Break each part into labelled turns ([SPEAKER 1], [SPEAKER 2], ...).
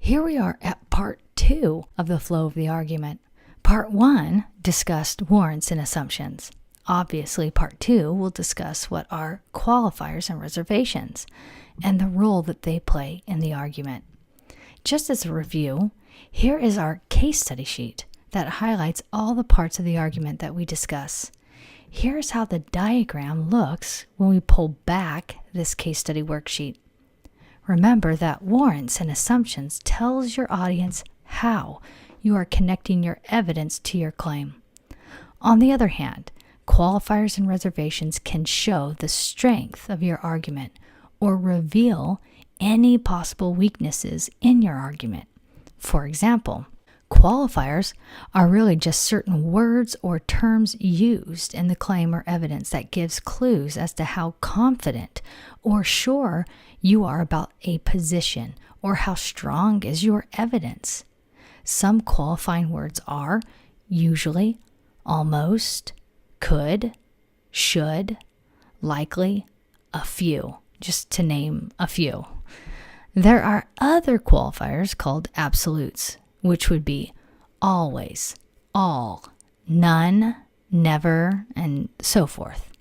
[SPEAKER 1] Here we are at part 2 of the flow of the argument. Part 1 discussed warrants and assumptions. Obviously, part 2 will discuss what are qualifiers and reservations and the role that they play in the argument. Just as a review, here is our case study sheet that highlights all the parts of the argument that we discuss. Here's how the diagram looks when we pull back this case study worksheet. Remember that warrants and assumptions tells your audience how you are connecting your evidence to your claim. On the other hand, qualifiers and reservations can show the strength of your argument or reveal any possible weaknesses in your argument. For example, qualifiers are really just certain words or terms used in the claim or evidence that gives clues as to how confident or sure you are about a position or how strong is your evidence. Some qualifying words are usually, almost, could, should, likely, a few, just to name a few. There are other qualifiers called absolutes, which would be always, all, none, never, and so forth.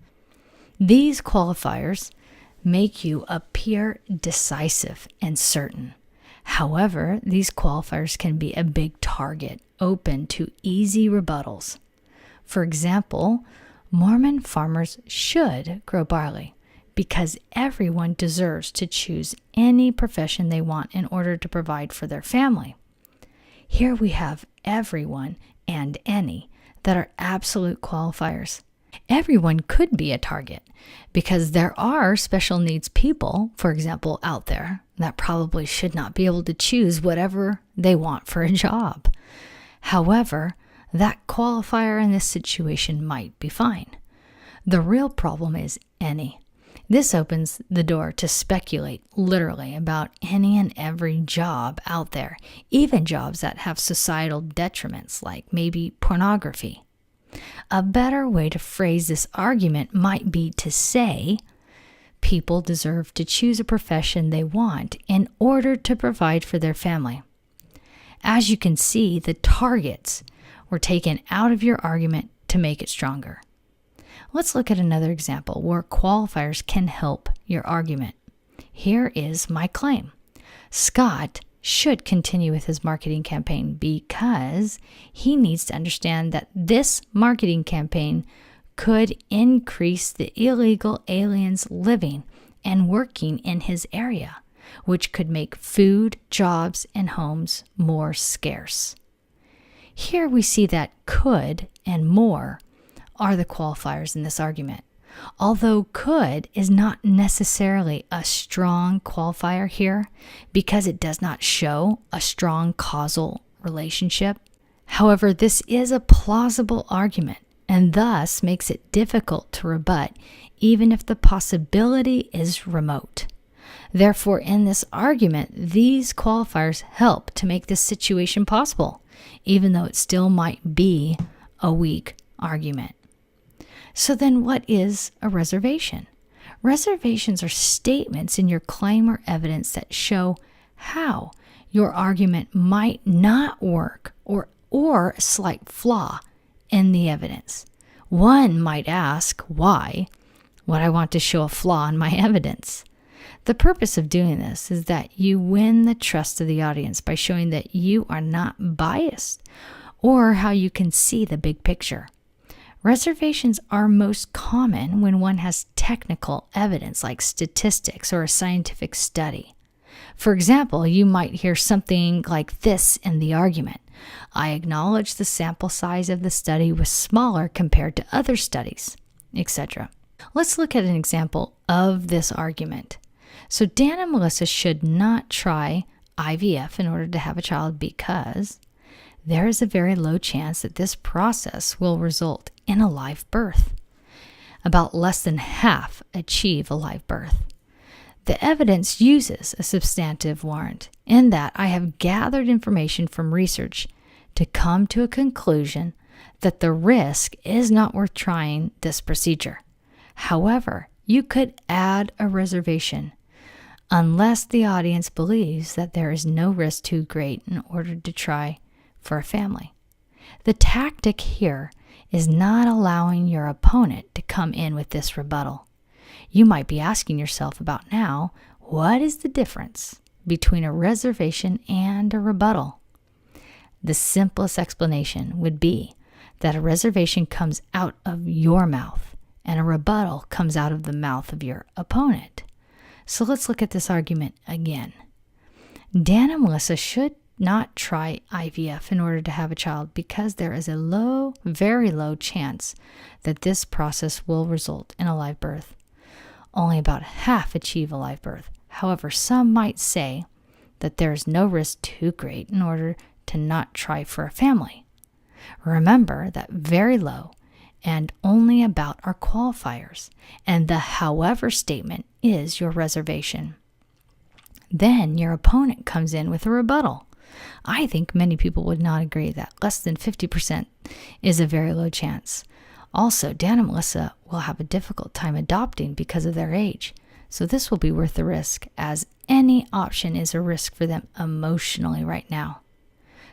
[SPEAKER 1] These qualifiers make you appear decisive and certain. However, these qualifiers can be a big target, open to easy rebuttals. For example, Mormon farmers should grow barley because everyone deserves to choose any profession they want in order to provide for their family. Here we have everyone and any that are absolute qualifiers. Everyone could be a target because there are special needs people, for example, out there that probably should not be able to choose whatever they want for a job. However, that qualifier in this situation might be fine. The real problem is any. This opens the door to speculate literally about any and every job out there, even jobs that have societal detriments like maybe pornography. A better way to phrase this argument might be to say, people deserve to choose a profession they want in order to provide for their family. As you can see, the targets were taken out of your argument to make it stronger. Let's look at another example where qualifiers can help your argument. Here is my claim. Scott should continue with his marketing campaign because he needs to understand that this marketing campaign could increase the illegal aliens living and working in his area, which could make food, jobs, and homes more scarce. Here we see that could and more are the qualifiers in this argument. Although could is not necessarily a strong qualifier here because it does not show a strong causal relationship. However, this is a plausible argument and thus makes it difficult to rebut even if the possibility is remote. Therefore, in this argument, these qualifiers help to make this situation possible, even though it still might be a weak argument. So then what is a reservation? Reservations are statements in your claim or evidence that show how your argument might not work or a slight flaw in the evidence. One might ask, why would I want to show a flaw in my evidence? The purpose of doing this is that you win the trust of the audience by showing that you are not biased or how you can see the big picture. Reservations are most common when one has technical evidence like statistics or a scientific study. For example, you might hear something like this in the argument. I acknowledge the sample size of the study was smaller compared to other studies, etc. Let's look at an example of this argument. So Dan and Melissa should not try IVF in order to have a child because there is a very low chance that this process will result in a live birth. About less than half achieve a live birth. The evidence uses a substantive warrant in that I have gathered information from research to come to a conclusion that the risk is not worth trying this procedure. However, you could add a reservation. unless the audience believes that there is no risk too great in order to try for a family. The tactic here is not allowing your opponent to come in with this rebuttal. You might be asking yourself about now, what is the difference between a reservation and a rebuttal? The simplest explanation would be that a reservation comes out of your mouth and a rebuttal comes out of the mouth of your opponent. So let's look at this argument again. Dan and Melissa should not try IVF in order to have a child because there is a very low chance that this process will result in a live birth. Only about half achieve a live birth. However, some might say that there is no risk too great in order to not try for a family. Remember that very low and only about are qualifiers, and the however statement is your reservation. Then your opponent comes in with a rebuttal. I think many people would not agree that less than 50% is a very low chance. Also, Dan and Melissa will have a difficult time adopting because of their age, so this will be worth the risk, as any option is a risk for them emotionally right now.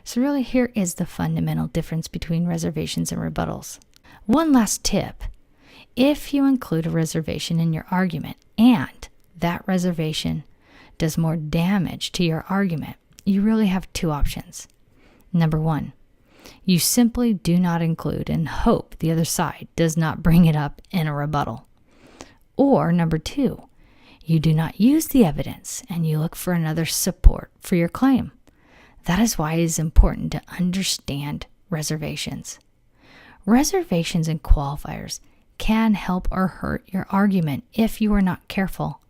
[SPEAKER 1] So really, here is the fundamental difference between reservations and rebuttals. One last tip. If you include a reservation in your argument and that reservation does more damage to your argument, you really have two options. Number one, you simply do not include and hope the other side does not bring it up in a rebuttal. Or number two, you do not use the evidence and you look for another support for your claim. That is why it is important to understand reservations. Reservations and qualifiers can help or hurt your argument if you are not careful.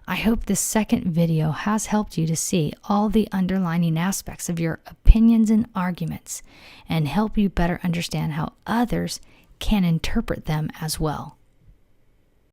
[SPEAKER 1] I hope this second video has helped you to see all the underlying aspects of your opinions and arguments and help you better understand how others can interpret them as well.